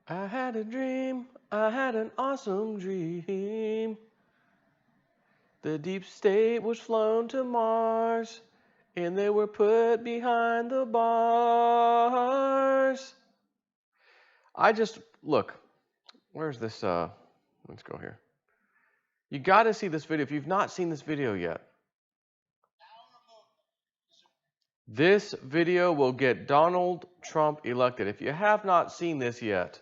I had a dream, I had an awesome dream. The deep state was flown to Mars, and they were put behind the bars. Look, where's this, let's go here. You gotta see this video if you've not seen this video yet. This video will get Donald Trump elected. If you have not seen this yet,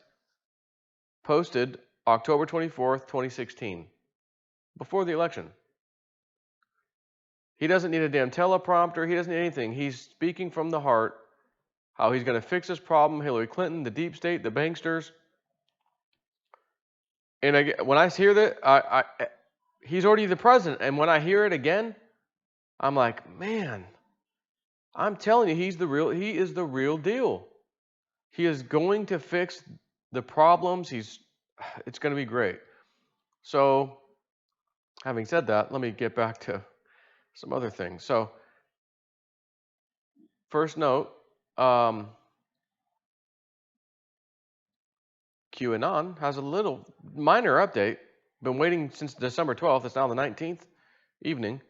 posted October 24th, 2016, before the election. He doesn't need a damn teleprompter. He doesn't need anything. He's speaking from the heart, how he's going to fix this problem, Hillary Clinton, the deep state, the banksters. And when I hear that, he's already the president. And when I hear it again, I'm like, man, I'm telling you, he is the real deal. He is going to fix the problems. It's going to be great. So, having said that, let me get back to some other things. So, first note, QAnon has a little minor update. Been waiting since December 12th. It's now the 19th evening.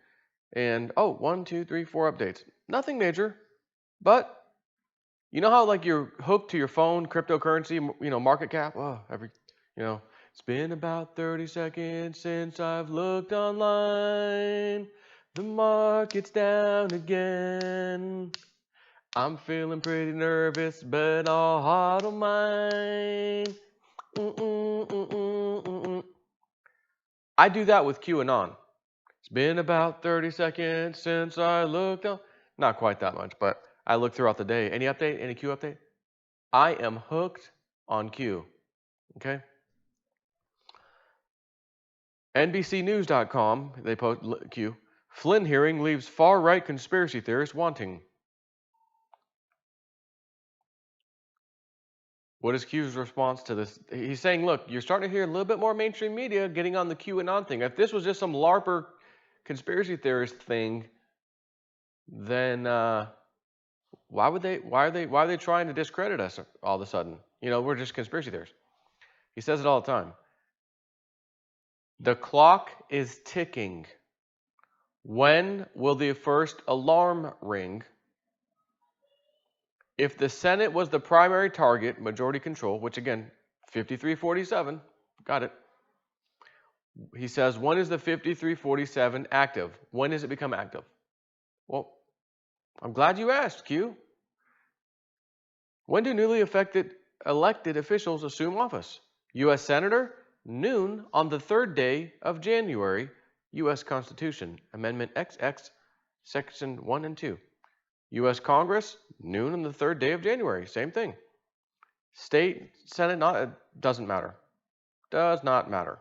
And, 1, 2, 3, 4 updates. Nothing major, but you know how like you're hooked to your phone, cryptocurrency, market cap? It's been about 30 seconds since I've looked online. The market's down again. I'm feeling pretty nervous, but I'll hodl mine. I do that with QAnon. It's been about 30 seconds since I looked up. Not quite that much, but I look throughout the day. Any update? Any Q update? I am hooked on Q. Okay? NBCnews.com, they post Q. Flynn hearing leaves far-right conspiracy theorists wanting. What is Q's response to this? He's saying, look, you're starting to hear a little bit more mainstream media getting on the QAnon thing. If this was just some LARPer conspiracy theorist thing, then why are they trying to discredit us all of a sudden? We're just conspiracy theorists. He says it all the time. The clock is ticking. When will the first alarm ring? If the Senate was the primary target, majority control, which again, 53-47, got it. He says, when is the 53-47 active? When does it become active? Well, I'm glad you asked, Q. When do newly elected officials assume office? U.S. Senator, noon on the third day of January, U.S. Constitution, Amendment XX, Section 1 and 2. U.S. Congress, noon on the third day of January, same thing. State, Senate, doesn't matter. Does not matter.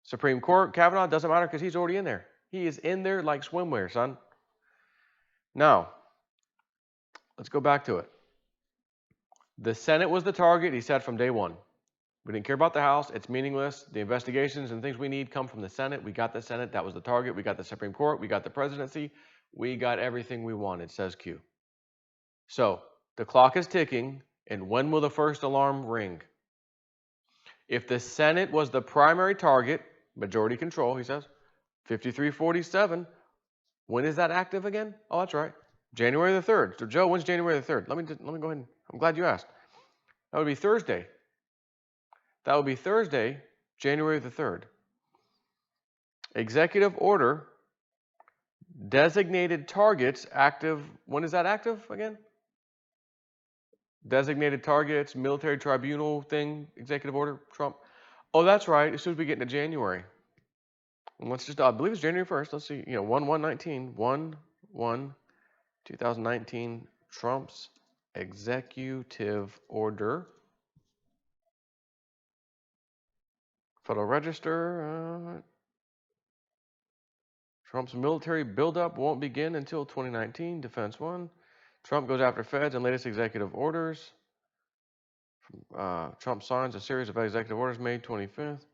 Supreme Court, Kavanaugh, doesn't matter because he's already in there. He is in there like swimwear, son. Now, let's go back to it. The Senate was the target, he said, from day one. We didn't care about the House. It's meaningless. The investigations and things we need come from the Senate. We got the Senate. That was the target. We got the Supreme Court. We got the presidency. We got everything we wanted, says Q. So the clock is ticking, and when will the first alarm ring? If the Senate was the primary target, majority control, he says, 53-47, when is that active again? Oh, that's right. January the 3rd. So, Joe, when's January the 3rd? Let me go ahead. I'm glad you asked. That would be Thursday. That would be Thursday, January the 3rd. Executive order, designated targets, active. When is that active again? Designated targets, military tribunal thing, executive order, Trump. Oh, that's right. As soon as we get into January. And let's just, I believe it's January 1st. Let's see, 1/1/19, 1/1/2019, Trump's executive order. Federal Register. Trump's military buildup won't begin until 2019. Defense 1. Trump goes after feds and latest executive orders. Trump signs a series of executive orders May 25th.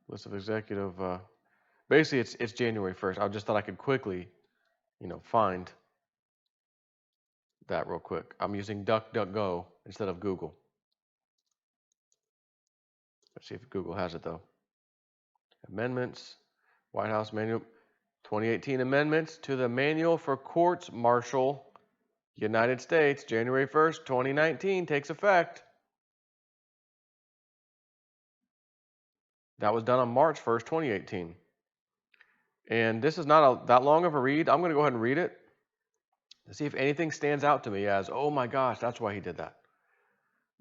List of executive. Basically, it's January 1st. I just thought I could quickly, find that real quick. I'm using DuckDuckGo instead of Google. Let's see if Google has it though. Amendments, White House Manual, 2018 amendments to the Manual for Courts Martial, United States, January 1st, 2019 takes effect. That was done on March 1st, 2018. And this is not that long of a read. I'm going to go ahead and read it to see if anything stands out to me as, oh my gosh, that's why he did that.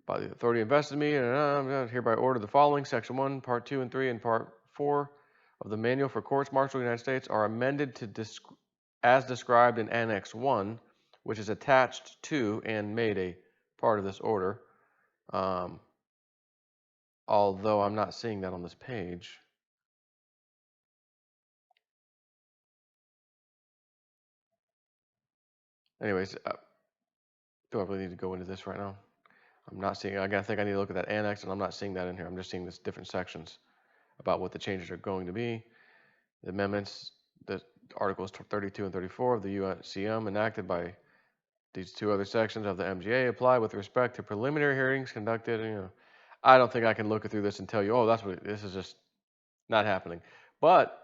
By the authority invested in me, and hereby order the following: Section 1, Part 2 and 3, and Part 4 of the Manual for Courts Martial of the United States are amended to as described in Annex 1, which is attached to and made a part of this order. Although I'm not seeing that on this page. Anyways, do I really need to go into this right now? I'm not seeing it. I think I need to look at that annex, and I'm not seeing that in here. I'm just seeing this different sections about what the changes are going to be. The amendments, the Articles 32 and 34 of the UCM enacted by these two other sections of the MGA apply with respect to preliminary hearings conducted. I don't think I can look through this and tell you, oh, that's what this is just not happening. But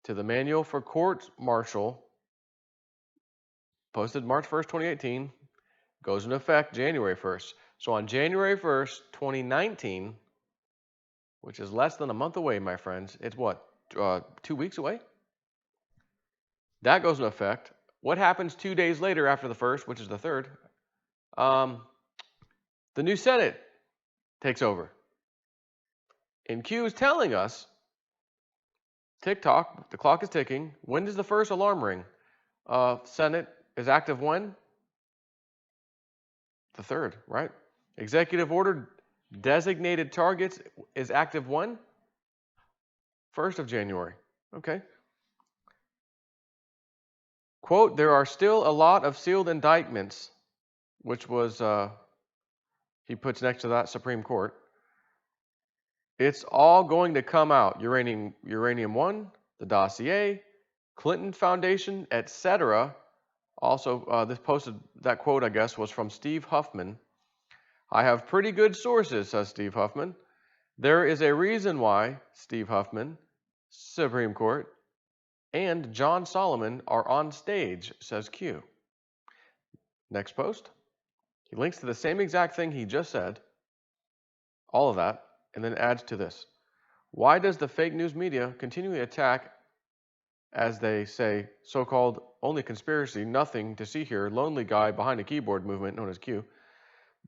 to the Manual for Courts Martial, posted March 1st, 2018, goes into effect January 1st. So on January 1st, 2019, which is less than a month away, my friends, it's what, 2 weeks away? That goes into effect. What happens 2 days later after the 1st, which is the 3rd? The new Senate takes over. And Q is telling us, tick-tock, the clock is ticking. When does the first alarm ring? Senate is active when? The 3rd, right? Executive order designated targets is active when? 1st of January. Okay. Quote, there are still a lot of sealed indictments, which was, he puts next to that Supreme Court. It's all going to come out. Uranium 1, the dossier, Clinton Foundation, etc. Also, this posted, that quote, I guess, was from Steve Huffman. I have pretty good sources, says Steve Huffman. There is a reason why Steve Huffman, Supreme Court, and John Solomon are on stage, says Q. Next post. He links to the same exact thing he just said, all of that, and then adds to this. Why does the fake news media continually attack, as they say, so-called only conspiracy, nothing to see here, lonely guy behind a keyboard movement known as Q?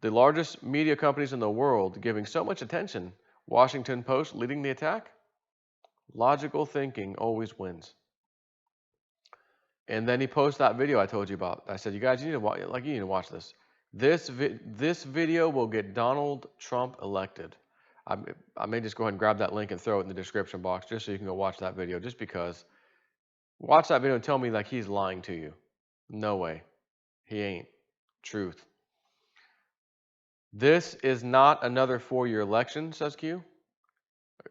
The largest media companies in the world giving so much attention. Washington Post leading the attack? Logical thinking always wins. And then he posts that video I told you about. I said, you guys, you need to watch this. This video will get Donald Trump elected. I may just go ahead and grab that link and throw it in the description box just so you can go watch that video. Just because, watch that video and tell me like he's lying to you. No way, he ain't. Truth. This is not another 4-year election, says Q.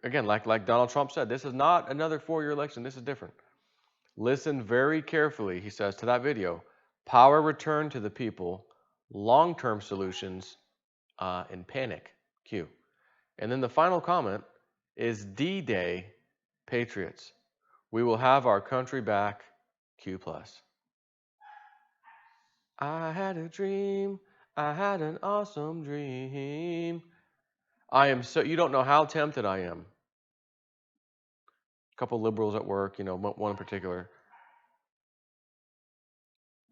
Again, like Donald Trump said, this is not another 4-year election. This is different. Listen very carefully, he says, to that video. Power return to the people, long-term solutions, and panic, Q. And then the final comment is D-Day, Patriots. We will have our country back, Q+. I had a dream. I had an awesome dream. I am so, you don't know how tempted I am. A couple liberals at work, one in particular.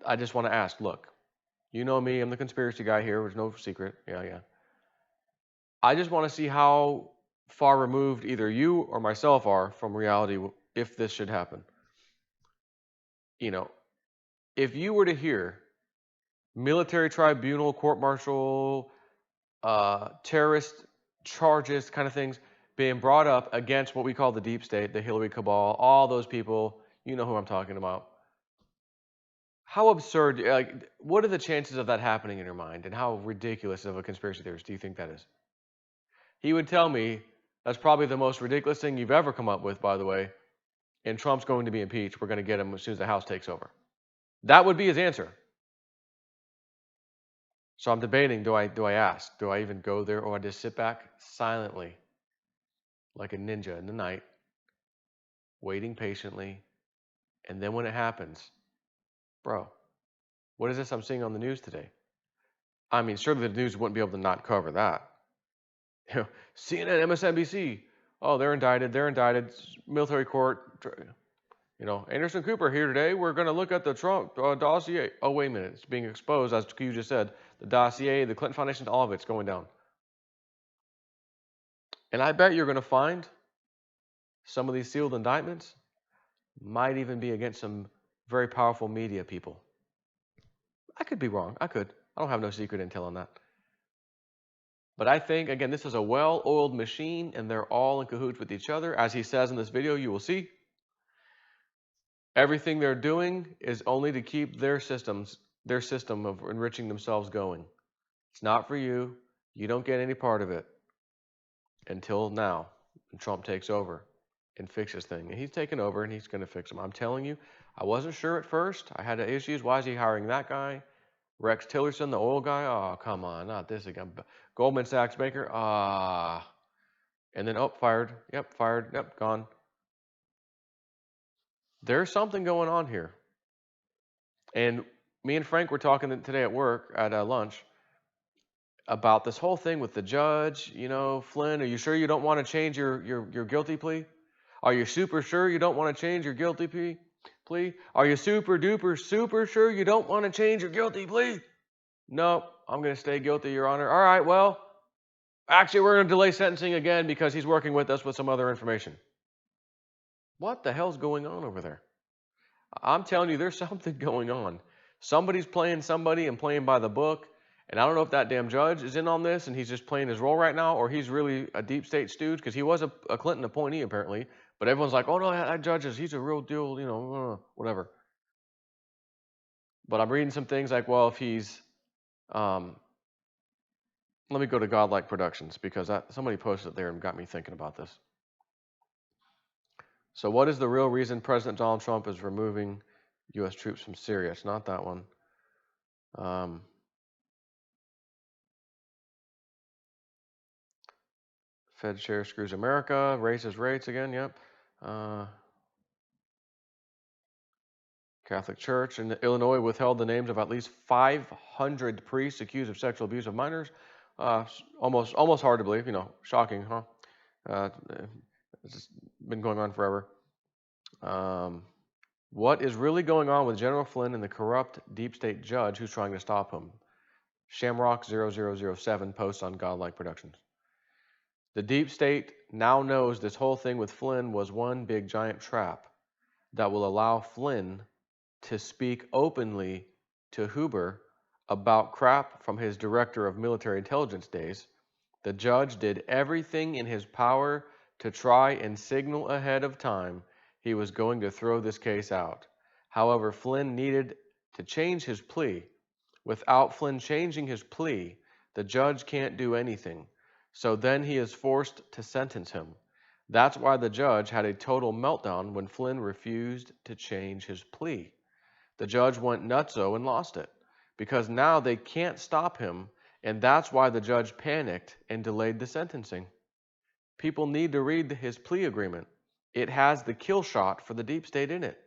I just want to ask, look, you know me, I'm the conspiracy guy here, there's no secret. Yeah. I just want to see how far removed either you or myself are from reality if this should happen. If you were to hear military tribunal, court-martial, terrorist charges, kind of things being brought up against what we call the deep state, the Hillary cabal, all those people, you know who I'm talking about. How absurd, what are the chances of that happening in your mind, and how ridiculous of a conspiracy theorist do you think that is? He would tell me that's probably the most ridiculous thing you've ever come up with, by the way, and Trump's going to be impeached. We're going to get him as soon as the House takes over. That would be his answer. So I'm debating, do I ask? Do I even go there, or I just sit back silently like a ninja in the night, waiting patiently, and then when it happens, bro, what is this I'm seeing on the news today? I mean, surely the news wouldn't be able to not cover that. You know, CNN, MSNBC, oh, they're indicted, military court. Anderson Cooper here today. We're going to look at the Trump dossier. Oh, wait a minute. It's being exposed, as you just said. The dossier, the Clinton Foundation, all of it's going down. And I bet you're going to find some of these sealed indictments might even be against some very powerful media people. I could be wrong. I don't have no secret intel on that. But I think, again, this is a well-oiled machine, and they're all in cahoots with each other. As he says in this video, you will see, everything they're doing is only to keep their system of enriching themselves going. It's not for you. You don't get any part of it until now, when Trump takes over and fixes things. And he's taken over, and he's going to fix them. I'm telling you, I wasn't sure at first. I had issues. Why is he hiring that guy? Rex Tillerson, the oil guy? Oh, come on, not this again. Goldman Sachs banker? And then, fired. Yep, fired. Yep, gone. There's something going on here. And me and Frank were talking today at work at lunch about this whole thing with the judge. Flynn, are you sure you don't want to change your guilty plea? Are you super sure you don't want to change your guilty plea? Are you super duper super sure you don't want to change your guilty plea? No, I'm going to stay guilty, Your Honor. All right, well, actually, we're going to delay sentencing again because he's working with us with some other information. What the hell's going on over there? I'm telling you, there's something going on. Somebody's playing somebody and playing by the book. And I don't know if that damn judge is in on this and he's just playing his role right now, or he's really a deep state stooge, because he was a Clinton appointee apparently. But everyone's like, oh no, that judge he's a real deal, whatever. But I'm reading some things like, well, if he's, let me go to Godlike Productions, because somebody posted it there and got me thinking about this. So what is the real reason President Donald Trump is removing U.S. troops from Syria? It's not that one. Fed share screws America, raises rates again, yep. Catholic Church in Illinois withheld the names of at least 500 priests accused of sexual abuse of minors. Almost hard to believe, shocking, huh? It's been going on forever. What is really going on with General Flynn and the corrupt deep state judge who's trying to stop him? Shamrock0007 posts on Godlike Productions. The deep state now knows this whole thing with Flynn was one big giant trap that will allow Flynn to speak openly to Huber about crap from his director of military intelligence days. The judge did everything in his power to try and signal ahead of time he was going to throw this case out. However, Flynn needed to change his plea. Without Flynn changing his plea, the judge can't do anything. So then he is forced to sentence him. That's why the judge had a total meltdown when Flynn refused to change his plea. The judge went nutso and lost it, because now they can't stop him, and that's why the judge panicked and delayed the sentencing. People need to read his plea agreement. It has the kill shot for the deep state in it.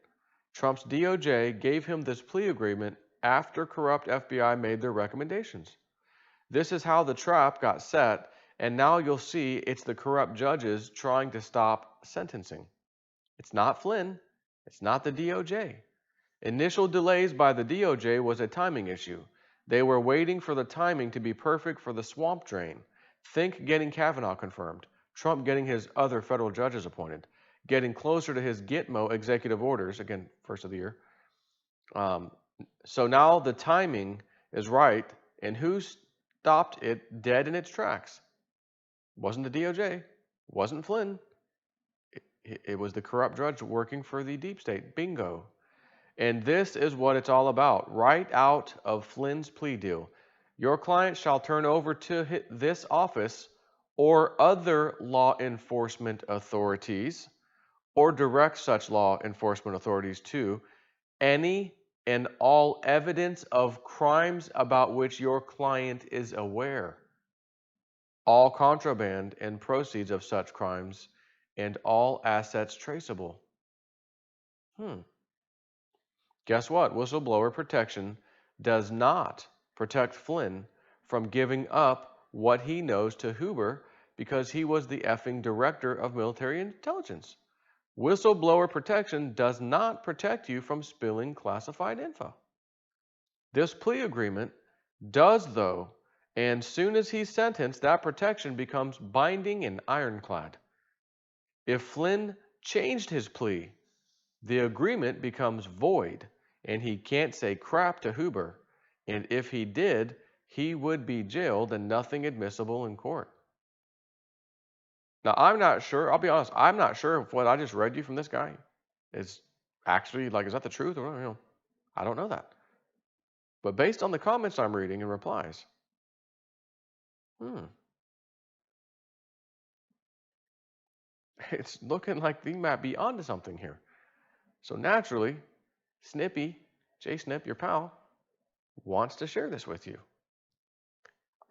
Trump's DOJ gave him this plea agreement after corrupt FBI made their recommendations. This is how the trap got set, and now you'll see it's the corrupt judges trying to stop sentencing. It's not Flynn. It's not the DOJ. Initial delays by the DOJ was a timing issue. They were waiting for the timing to be perfect for the swamp drain. Think getting Kavanaugh confirmed, Trump getting his other federal judges appointed, getting closer to his Gitmo executive orders, again, first of the year. So now the timing is right, and who stopped it dead in its tracks? Wasn't the DOJ, wasn't Flynn. It was the corrupt judge working for the deep state. Bingo. And this is what it's all about. Right out of Flynn's plea deal. Your client shall turn over to this office or other law enforcement authorities, or direct such law enforcement authorities to any and all evidence of crimes about which your client is aware, all contraband and proceeds of such crimes, and all assets traceable. Guess what? Whistleblower protection does not protect Flynn from giving up what he knows to Huber because he was the effing director of military intelligence. Whistleblower protection does not protect you from spilling classified info. This plea agreement does, though, and soon as he's sentenced, that protection becomes binding and ironclad. If Flynn changed his plea, the agreement becomes void, and he can't say crap to Huber, and if he did, he would be jailed and nothing admissible in court. Now, I'm not sure, I'll be honest, I'm not sure if what I just read you from this guy is actually, like, is that the truth? Or, I don't know that. But based on the comments I'm reading and replies, it's looking like they might be onto something here. So naturally, Snippy, J Snip, your pal, wants to share this with you.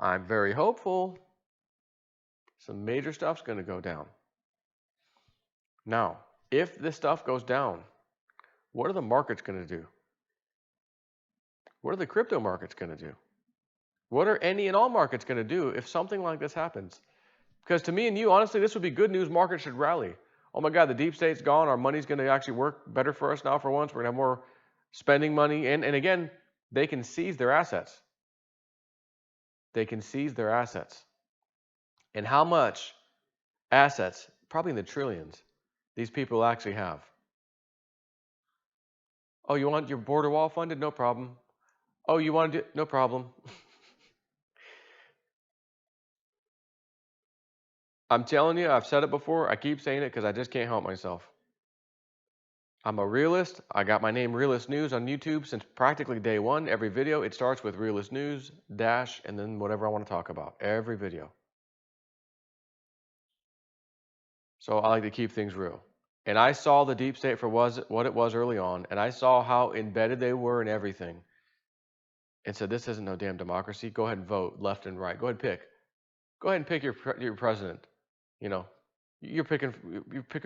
I'm very hopeful some major stuff's going to go down. Now, if this stuff goes down, what are the markets going to do? What are the crypto markets going to do? What are any and all markets going to do if something like this happens? Because to me and you, honestly, this would be good news. Markets should rally. Oh my God, the deep state's gone. Our money's going to actually work better for us now for once. We're going to have more spending money. And again, they can seize their assets. They can seize their assets. And how much assets, probably in the trillions, these people actually have. Oh, you want your border wall funded? No problem. Oh, you want to do? No problem. I'm telling you, I've said it before. I keep saying it because I just can't help myself. I'm a realist. I got my name Realist News on YouTube since practically day one. Every video, it starts with Realist News, dash, and then whatever I want to talk about. Every video. So I like to keep things real. And I saw the deep state for what it was early on, and I saw how embedded they were in everything. And said, this isn't no damn democracy. Go ahead and vote left and right. Go ahead and pick. Go ahead and pick your president. You're picking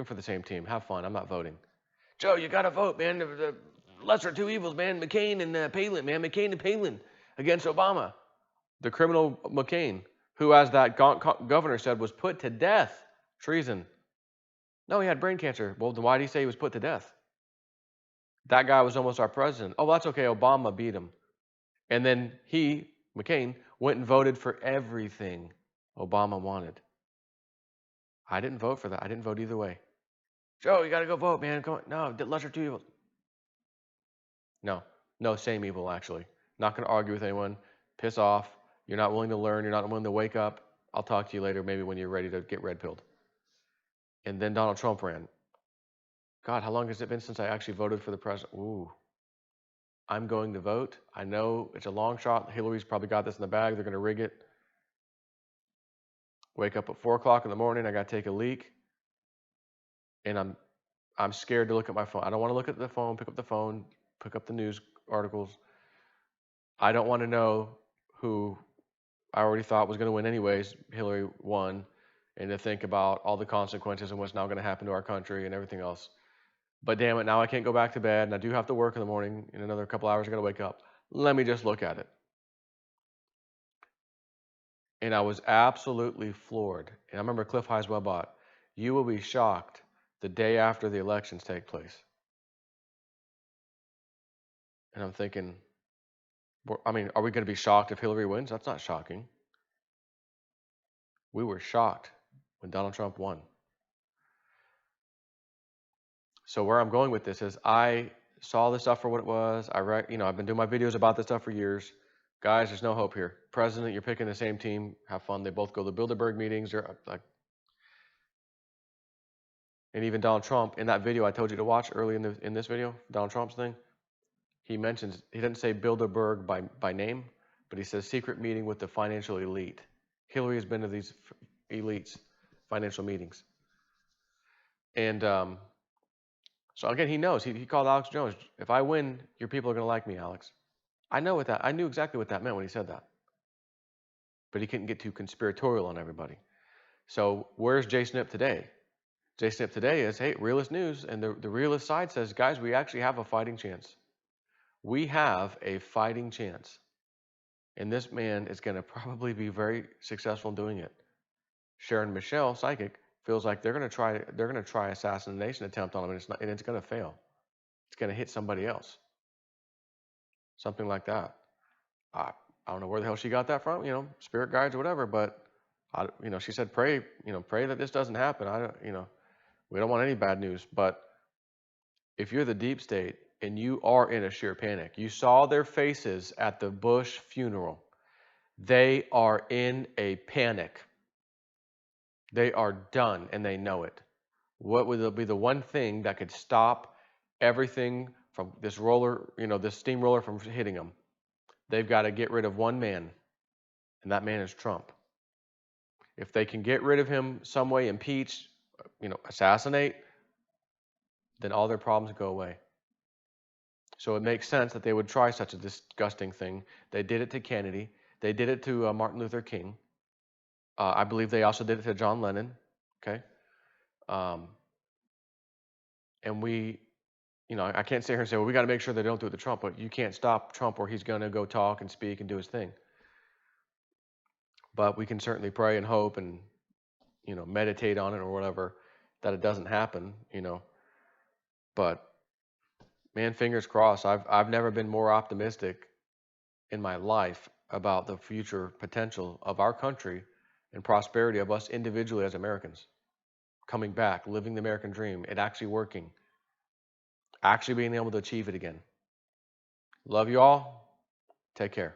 for the same team. Have fun. I'm not voting. Joe, you got to vote, man. The lesser of two evils, man. McCain and Palin, man. McCain and Palin against Obama. The criminal McCain, who, as that governor said, was put to death. Treason. No, he had brain cancer. Well, then why did he say he was put to death? That guy was almost our president. Oh, that's okay. Obama beat him. And then he, McCain, went and voted for everything Obama wanted. I didn't vote for that. I didn't vote either way. Joe, you got to go vote, man. Come on. No, lesser two evils. No, same evil, actually. Not going to argue with anyone. Piss off. You're not willing to learn. You're not willing to wake up. I'll talk to you later, maybe when you're ready to get red-pilled. And then Donald Trump ran. God, how long has it been since I actually voted for the president? Ooh. I'm going to vote. I know it's a long shot. Hillary's probably got this in the bag. They're going to rig it. Wake up at 4 o'clock in the morning. I got to take a leak. And I'm scared to look at my phone. I don't want to look at the phone, pick up the news articles. I don't want to know who I already thought was going to win anyways. Hillary won. And to think about all the consequences and what's now going to happen to our country and everything else. But damn it, now I can't go back to bed, and I do have to work in the morning. In another couple hours, I got to wake up. Let me just look at it. And I was absolutely floored. And I remember Cliff Heiswell bought, you will be shocked the day after the elections take place. And I'm thinking, are we going to be shocked if Hillary wins? That's not shocking. We were shocked when Donald Trump won. So where I'm going with this is I saw this stuff for what it was. I've been doing my videos about this stuff for years. Guys, there's no hope here. President, you're picking the same team. Have fun. They both go to the Bilderberg meetings. And even Donald Trump, in that video I told you to watch early in this video, Donald Trump's thing, he doesn't say Bilderberg by name, but he says secret meeting with the financial elite. Hillary has been to these elites, financial meetings. And So again, he knows. He called Alex Jones. If I win, your people are going to like me, Alex. I knew exactly what that meant when he said that. But he couldn't get too conspiratorial on everybody. So where's Jay Snip today? Jay Snip today is, hey, realist news. And the realist side says, guys, we actually have a fighting chance. We have a fighting chance. And this man is going to probably be very successful in doing it. Sharon Michelle, psychic, feels like they're going to try assassination attempt on him, and it's going to fail. It's going to hit somebody else. Something like that. I, I don't know where the hell she got that from, spirit guides or whatever, but she said pray that this doesn't happen. We don't want any bad news, but if you're the deep state and you are in a sheer panic, you saw their faces at the Bush funeral. They are in a panic. They are done and they know it. What would be the one thing that could stop everything from this this steamroller from hitting them? They've got to get rid of one man, and that man is Trump. If they can get rid of him some way, impeach, assassinate, then all their problems go away. So it makes sense that they would try such a disgusting thing. They did it to Kennedy. They did it to Martin Luther King. I believe they also did it to John Lennon. Okay. And I can't sit here and say, well, we got to make sure they don't do it to Trump, but you can't stop Trump where he's going to go talk and speak and do his thing. But we can certainly pray and hope and, meditate on it or whatever, that it doesn't happen, But man, fingers crossed. I've never been more optimistic in my life about the future potential of our country and prosperity of us individually as Americans. Coming back, living the American dream, it actually working, actually being able to achieve it again. Love you all. Take care.